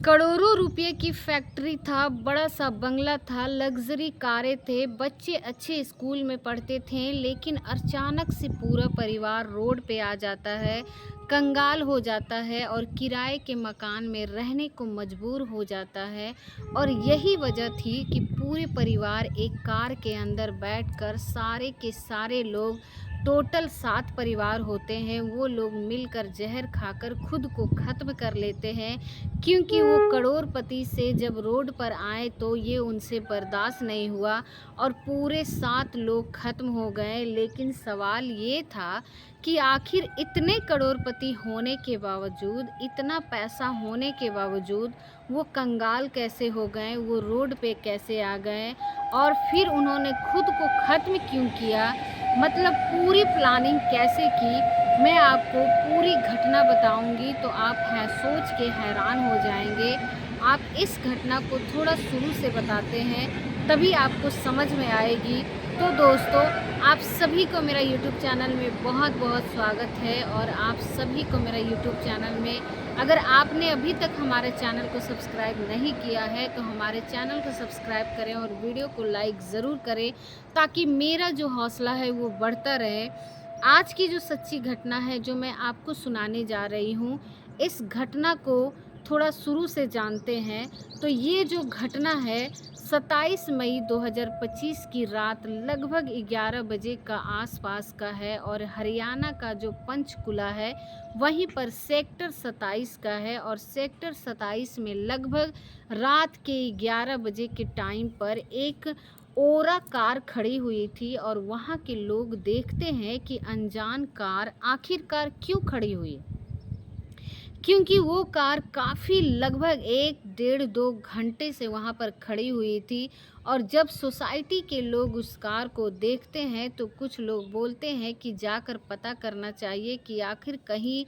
करोड़ों रुपए की फैक्ट्री था, बड़ा सा बंगला था, लग्जरी कारें थे, बच्चे अच्छे स्कूल में पढ़ते थे, लेकिन अचानक से पूरा परिवार रोड पे आ जाता है, कंगाल हो जाता है और किराए के मकान में रहने को मजबूर हो जाता है। और यही वजह थी कि पूरे परिवार एक कार के अंदर बैठकर सारे के सारे लोग, टोटल 7 परिवार होते हैं, वो लोग मिलकर जहर खाकर खुद को ख़त्म कर लेते हैं। क्योंकि वो करोड़पति से जब रोड पर आए तो ये उनसे बर्दाश्त नहीं हुआ और पूरे 7 लोग ख़त्म हो गए। लेकिन सवाल ये था कि आखिर इतने करोड़पति होने के बावजूद, इतना पैसा होने के बावजूद वो कंगाल कैसे हो गए, वो रोड पे कैसे आ गए और फिर उन्होंने खुद को ख़त्म क्यों किया, मतलब पूरी प्लानिंग कैसे की। मैं आपको पूरी घटना बताऊंगी तो आप हैं सोच के हैरान हो जाएंगे। आप इस घटना को थोड़ा शुरू से बताते हैं तभी आपको समझ में आएगी। तो दोस्तों, आप सभी को मेरा यूट्यूब चैनल में बहुत बहुत स्वागत है। और आप सभी को मेरा यूट्यूब चैनल में, अगर आपने अभी तक हमारे चैनल को सब्सक्राइब नहीं किया है तो हमारे चैनल को सब्सक्राइब करें और वीडियो को लाइक ज़रूर करें, ताकि मेरा जो हौसला है वो बढ़ता रहे। आज की जो सच्ची घटना है जो मैं आपको सुनाने जा रही हूँ, इस घटना को थोड़ा शुरू से जानते हैं। तो ये जो घटना है 27 मई 2025 की रात लगभग 11 बजे का आसपास का है और हरियाणा का जो पंचकुला है वहीं पर सेक्टर 27 का है। और सेक्टर 27 में लगभग रात के 11 बजे के टाइम पर एक ओरा कार खड़ी हुई थी और वहाँ के लोग देखते हैं कि अनजान कार आखिरकार क्यों खड़ी हुई, क्योंकि वो कार काफ़ी लगभग 1 डेढ़ 2 घंटे से वहाँ पर खड़ी हुई थी। और जब सोसाइटी के लोग उस कार को देखते हैं तो कुछ लोग बोलते हैं कि जाकर पता करना चाहिए कि आखिर कहीं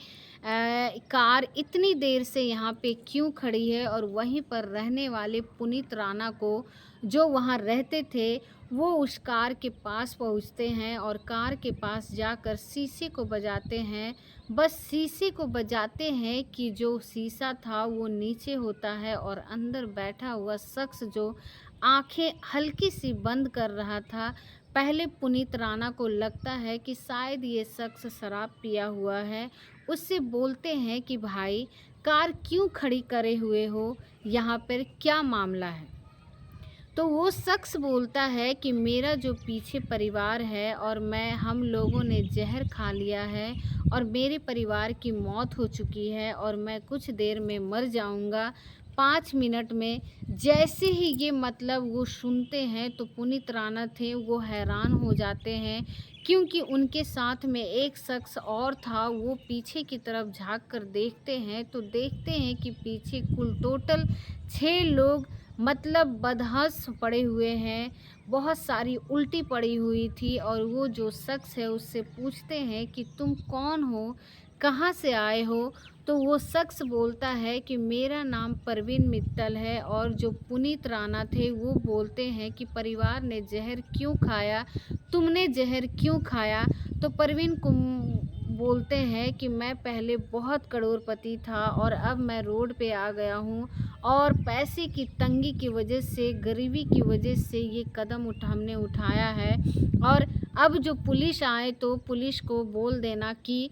कार इतनी देर से यहाँ पे क्यों खड़ी है। और वहीं पर रहने वाले पुनीत राणा को, जो वहाँ रहते थे, वो उस कार के पास पहुँचते हैं और कार के पास जाकर शीशे को बजाते हैं। बस शीशे को बजाते हैं कि जो शीशा था वो नीचे होता है और अंदर बैठा हुआ शख्स जो आंखें हल्की सी बंद कर रहा था। पहले पुनीत राणा को लगता है कि शायद ये शख्स शराब पिया हुआ है। उससे बोलते हैं कि भाई, कार क्यों खड़ी करे हुए हो, यहाँ पर क्या मामला है। तो वो शख्स बोलता है कि मेरा जो पीछे परिवार है और हम लोगों ने जहर खा लिया है और मेरे परिवार की मौत हो चुकी है और मैं कुछ देर में मर जाऊंगा, 5 मिनट में। जैसे ही ये मतलब वो सुनते हैं तो पुनीत राणा थे वो हैरान हो जाते हैं, क्योंकि उनके साथ में एक शख्स और था। वो पीछे की तरफ झांक कर देखते हैं तो देखते हैं कि पीछे कुल टोटल 6 लोग, मतलब बदहस पड़े हुए हैं, बहुत सारी उल्टी पड़ी हुई थी। और वो जो शख्स है उससे पूछते हैं कि तुम कौन हो, कहाँ से आए हो। तो वो शख्स बोलता है कि मेरा नाम परवीन मित्तल है। और जो पुनीत राणा थे वो बोलते हैं कि परिवार ने जहर क्यों खाया, तुमने जहर क्यों खाया। तो परवीन को बोलते हैं कि मैं पहले बहुत करोड़पति था और अब मैं रोड पे आ गया हूँ और पैसे की तंगी की वजह से, गरीबी की वजह से ये कदम हमने उठाया है। और अब जो पुलिस आए तो पुलिस को बोल देना कि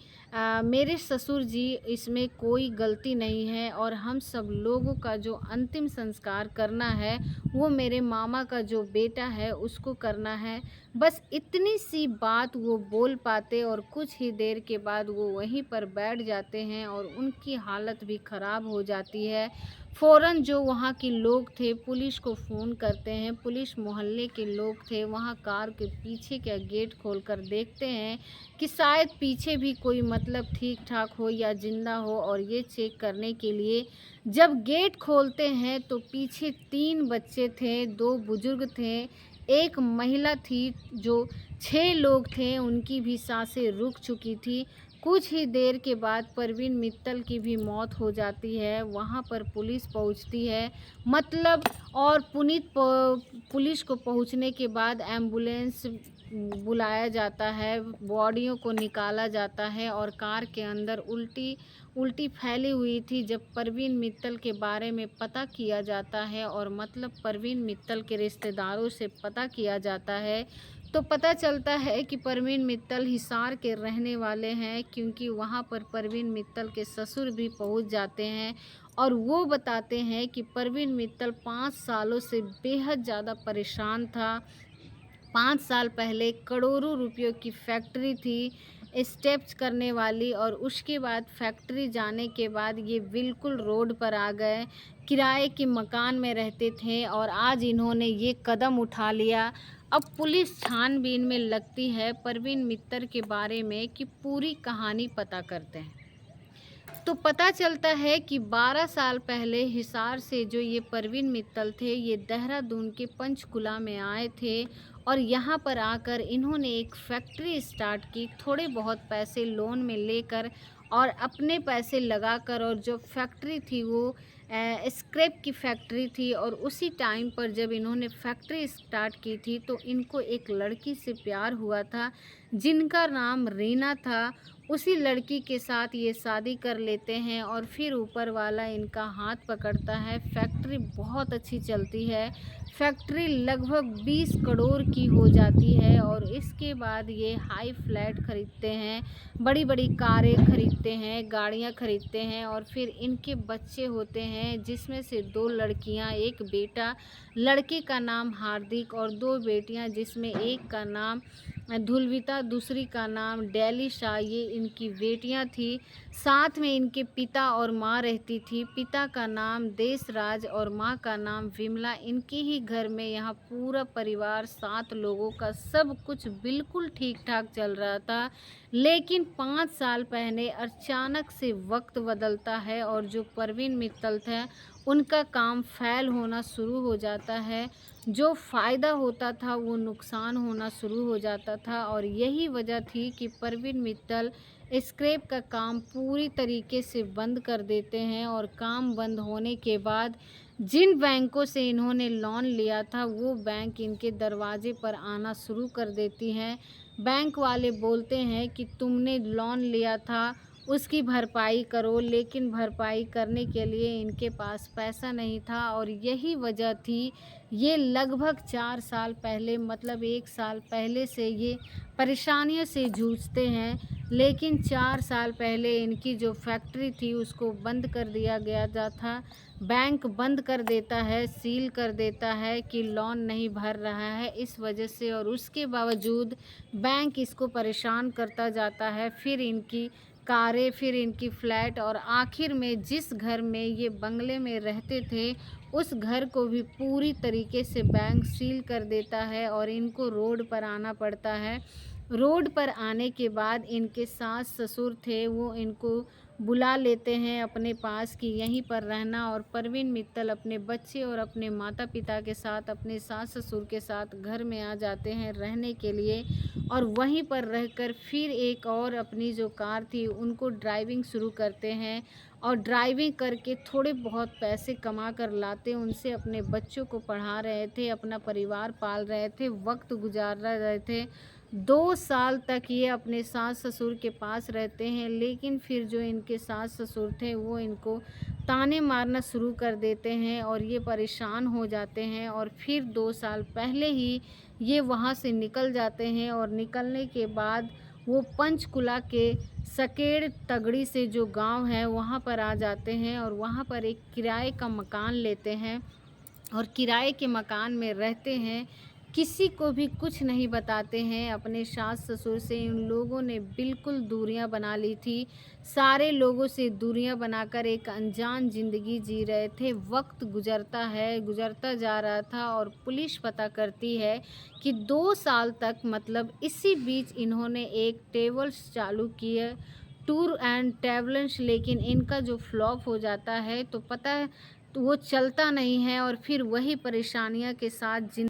मेरे ससुर जी, इसमें कोई गलती नहीं है और हम सब लोगों का जो अंतिम संस्कार करना है वो मेरे मामा का जो बेटा है उसको करना है। बस इतनी सी बात वो बोल पाते और कुछ ही देर के बाद वो वहीं पर बैठ जाते हैं और उनकी हालत भी ख़राब हो जाती है। फ़ौरन जो वहाँ के लोग थे पुलिस को फ़ोन करते हैं। पुलिस मोहल्ले के लोग थे, वहाँ कार के पीछे का गेट खोलकर देखते हैं कि शायद पीछे भी कोई मतलब ठीक ठाक हो या ज़िंदा हो। और ये चेक करने के लिए जब गेट खोलते हैं तो पीछे 3 बच्चे थे, 2 बुजुर्ग थे, एक महिला थी। जो 6 लोग थे उनकी भी सांसें रुक चुकी थी। कुछ ही देर के बाद परवीन मित्तल की भी मौत हो जाती है। वहाँ पर पुलिस पहुँचती है, मतलब, और पुलिस को पहुँचने के बाद एम्बुलेंस बुलाया जाता है, बॉडियों को निकाला जाता है और कार के अंदर उल्टी उल्टी फैली हुई थी। जब परवीन मित्तल के बारे में पता किया जाता है और मतलब परवीन मित्तल के रिश्तेदारों से पता किया जाता है, तो पता चलता है कि परवीन मित्तल हिसार के रहने वाले हैं, क्योंकि वहाँ पर परवीन मित्तल के ससुर भी पहुँच जाते हैं और वो बताते हैं कि परवीन मित्तल 5 सालों से बेहद ज़्यादा परेशान था। 5 साल पहले करोड़ों रुपयों की फैक्ट्री थी स्टेप्स करने वाली, और उसके बाद फैक्ट्री जाने के बाद ये बिल्कुल रोड पर आ गए। किराए के मकान में रहते थे और आज इन्होंने ये कदम उठा लिया। अब पुलिस छानबीन में लगती है परवीन मित्तर के बारे में कि पूरी कहानी पता करते हैं। तो पता चलता है कि 12 साल पहले हिसार से जो ये परवीन मित्तल थे, ये देहरादून के पंचकुला में आए थे और यहाँ पर आकर इन्होंने एक फैक्ट्री स्टार्ट की, थोड़े बहुत पैसे लोन में लेकर और अपने पैसे लगाकर। और जो फैक्ट्री थी वो स्क्रैप की फैक्ट्री थी, और उसी टाइम पर जब इन्होंने फैक्ट्री स्टार्ट की थी तो इनको एक लड़की से प्यार हुआ था जिनका नाम रीना था। उसी लड़की के साथ ये शादी कर लेते हैं और फिर ऊपर वाला इनका हाथ पकड़ता है। फैक्ट्री बहुत अच्छी चलती है, फैक्ट्री लगभग 20 करोड़ की हो जाती है और इसके बाद ये हाई फ्लैट खरीदते हैं, बड़ी बड़ी कारें खरीदते हैं, गाड़ियां खरीदते हैं और फिर इनके बच्चे होते हैं, जिसमें से 2 लड़कियां, एक बेटा। लड़के का नाम हार्दिक और 2 बेटियां, जिसमें एक का नाम धुलविता, दूसरी का नाम डेलिशा। ये इनकी बेटियां थी। साथ में इनके पिता और माँ रहती थी। पिता का नाम देशराज और माँ का नाम विमला। इनके ही घर में यहाँ पूरा परिवार 7 लोगों का सब कुछ बिल्कुल ठीक ठाक चल रहा था। लेकिन 5 साल पहले अचानक से वक्त बदलता है और जो परवीन मित्तल थे उनका काम फैल होना शुरू हो जाता है। जो फ़ायदा होता था वो नुकसान होना शुरू हो जाता था, और यही वजह थी कि परवीन मित्तल स्क्रैप का काम पूरी तरीके से बंद कर देते हैं। और काम बंद होने के बाद जिन बैंकों से इन्होंने लोन लिया था वो बैंक इनके दरवाजे पर आना शुरू कर देती हैं। बैंक वाले बोलते हैं कि तुमने लोन लिया था उसकी भरपाई करो, लेकिन भरपाई करने के लिए इनके पास पैसा नहीं था। और यही वजह थी, ये लगभग 4 साल पहले, मतलब 1 साल पहले से ये परेशानियों से जूझते हैं। लेकिन 4 साल पहले इनकी जो फैक्ट्री थी उसको बंद कर दिया गया था। बैंक बंद कर देता है, सील कर देता है कि लोन नहीं भर रहा है इस वजह से, और उसके बावजूद बैंक इसको परेशान करता जाता है। फिर इनकी कारें, फिर इनकी फ्लैट, और आखिर में जिस घर में ये बंगले में रहते थे उस घर को भी पूरी तरीके से बैंक सील कर देता है और इनको रोड पर आना पड़ता है। रोड पर आने के बाद इनके सास ससुर थे वो इनको बुला लेते हैं अपने पास कि यहीं पर रहना, और परवीन मित्तल अपने बच्चे और अपने माता पिता के साथ, अपने सास ससुर के साथ घर में आ जाते हैं रहने के लिए। और वहीं पर रहकर फिर एक और अपनी जो कार थी उनको ड्राइविंग शुरू करते हैं, और ड्राइविंग करके थोड़े बहुत पैसे कमा कर लाते, उनसे अपने बच्चों को पढ़ा रहे थे, अपना परिवार पाल रहे थे, वक्त गुजार रहे थे। 2 साल तक ये अपने सास ससुर के पास रहते हैं, लेकिन फिर जो इनके सास ससुर थे वो इनको ताने मारना शुरू कर देते हैं और ये परेशान हो जाते हैं। और फिर 2 साल पहले ही ये वहाँ से निकल जाते हैं, और निकलने के बाद वो पंचकुला के सकेड़ तगड़ी से जो गांव है वहाँ पर आ जाते हैं, और वहाँ पर एक किराए का मकान लेते हैं और किराए के मकान में रहते हैं। किसी को भी कुछ नहीं बताते हैं। अपने सास ससुर से इन लोगों ने बिल्कुल दूरियां बना ली थी। सारे लोगों से दूरियां बनाकर एक अनजान ज़िंदगी जी रहे थे। वक्त गुजरता जा रहा था, और पुलिस पता करती है कि 2 साल तक, मतलब इसी बीच इन्होंने एक ट्रेवल्स चालू किए, टूर एंड ट्रैवल्स, लेकिन इनका जो फ्लॉप हो जाता है तो पता तो वो चलता नहीं है, और फिर वही परेशानियां के साथ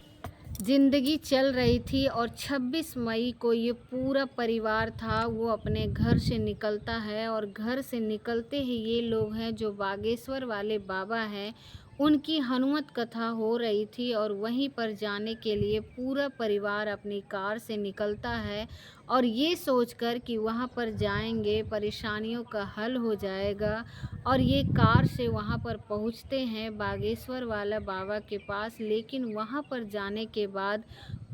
ज़िंदगी चल रही थी। और 26 मई को ये पूरा परिवार था वो अपने घर से निकलता है, और घर से निकलते ही ये लोग हैं जो बागेश्वर वाले बाबा हैं उनकी हनुमत कथा हो रही थी और वहीं पर जाने के लिए पूरा परिवार अपनी कार से निकलता है और ये सोचकर कि वहाँ पर जाएंगे परेशानियों का हल हो जाएगा। और ये कार से वहाँ पर पहुँचते हैं बागेश्वर वाला बाबा के पास, लेकिन वहाँ पर जाने के बाद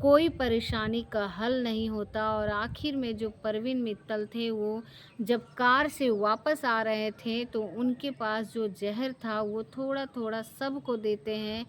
कोई परेशानी का हल नहीं होता। और आखिर में जो परवीन मित्तल थे वो जब कार से वापस आ रहे थे तो उनके पास जो ज़हर था वो थोड़ा-थोड़ा सबको देते हैं।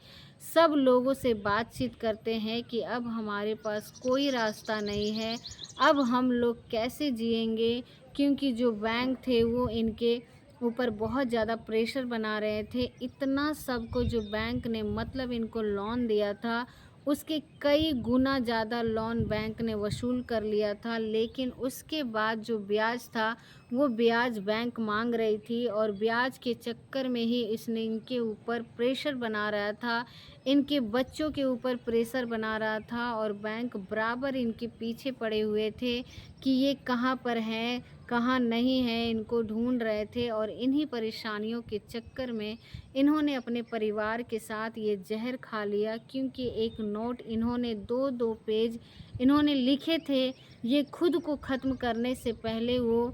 सब लोगों से बातचीत करते हैं कि अब हमारे पास कोई रास्ता नहीं है, अब हम लोग कैसे जिएँगे, क्योंकि जो बैंक थे वो इनके ऊपर बहुत ज़्यादा प्रेशर बना रहे थे। इतना सबको जो बैंक ने मतलब इनको लोन दिया था, उसके कई गुना ज़्यादा लोन बैंक ने वसूल कर लिया था, लेकिन उसके बाद जो ब्याज था, वो ब्याज बैंक माँग रही थी और ब्याज के चक्कर में ही इसने इनके ऊपर प्रेशर बना रहा था, इनके बच्चों के ऊपर प्रेशर बना रहा था और बैंक बराबर इनके पीछे पड़े हुए थे कि ये कहाँ पर हैं, कहाँ नहीं हैं, इनको ढूँढ रहे थे। और इन्हीं परेशानियों के चक्कर में इन्होंने अपने परिवार के साथ ये ज़हर खा लिया, क्योंकि एक नोट इन्होंने 2-2 पेज इन्होंने लिखे थे। ये खुद को ख़त्म करने से पहले वो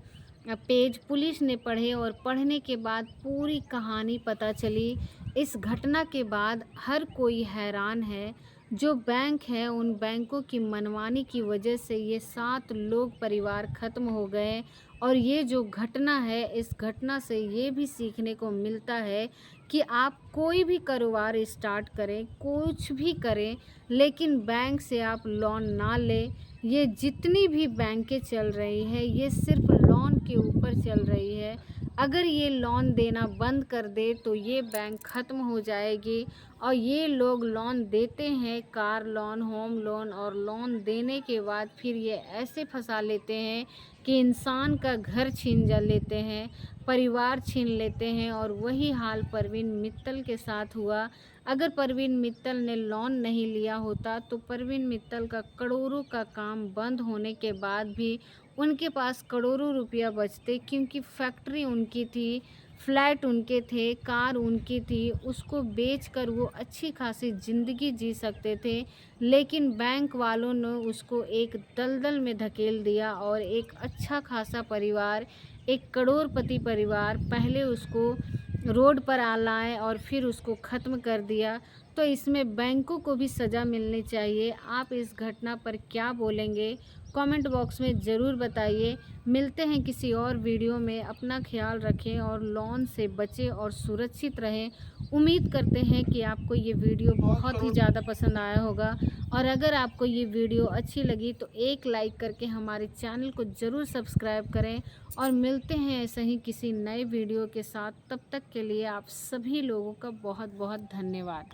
पेज पुलिस ने पढ़े और पढ़ने के बाद पूरी कहानी पता चली। इस घटना के बाद हर कोई हैरान है। जो बैंक है उन बैंकों की मनमानी की वजह से ये 7 लोग परिवार ख़त्म हो गए। और ये जो घटना है, इस घटना से ये भी सीखने को मिलता है कि आप कोई भी कारोबार स्टार्ट करें, कुछ भी करें, लेकिन बैंक से आप लोन ना लें। ये जितनी भी बैंकें चल रही हैं, ये सिर्फ़ लोन के ऊपर चल रही है। अगर ये लोन देना बंद कर दे तो ये बैंक ख़त्म हो जाएगी। और ये लोग लोन देते हैं, कार लोन, होम लोन, और लोन देने के बाद फिर ये ऐसे फंसा लेते हैं कि इंसान का घर छीन जा लेते हैं, परिवार छीन लेते हैं। और वही हाल परवीन मित्तल के साथ हुआ। अगर परवीन मित्तल ने लोन नहीं लिया होता तो परवीन मित्तल का करोड़ों का काम बंद होने के बाद भी उनके पास करोड़ों रुपया बचते, क्योंकि फैक्ट्री उनकी थी, फ्लैट उनके थे, कार उनकी थी, उसको बेचकर वो अच्छी खासी ज़िंदगी जी सकते थे। लेकिन बैंक वालों ने उसको एक दलदल में धकेल दिया और एक अच्छा खासा परिवार, एक करोड़पति परिवार पहले उसको रोड पर लाए और फिर उसको ख़त्म कर दिया। तो इसमें बैंकों को भी सज़ा मिलनी चाहिए। आप इस घटना पर क्या बोलेंगे? कमेंट बॉक्स में ज़रूर बताइए। मिलते हैं किसी और वीडियो में। अपना ख्याल रखें और लोन से बचें और सुरक्षित रहें। उम्मीद करते हैं कि आपको ये वीडियो बहुत ही ज़्यादा पसंद आया होगा। और अगर आपको ये वीडियो अच्छी लगी तो एक लाइक करके हमारे चैनल को ज़रूर सब्सक्राइब करें। और मिलते हैं ऐसे ही किसी नए वीडियो के साथ। तब तक के लिए आप सभी लोगों का बहुत बहुत धन्यवाद।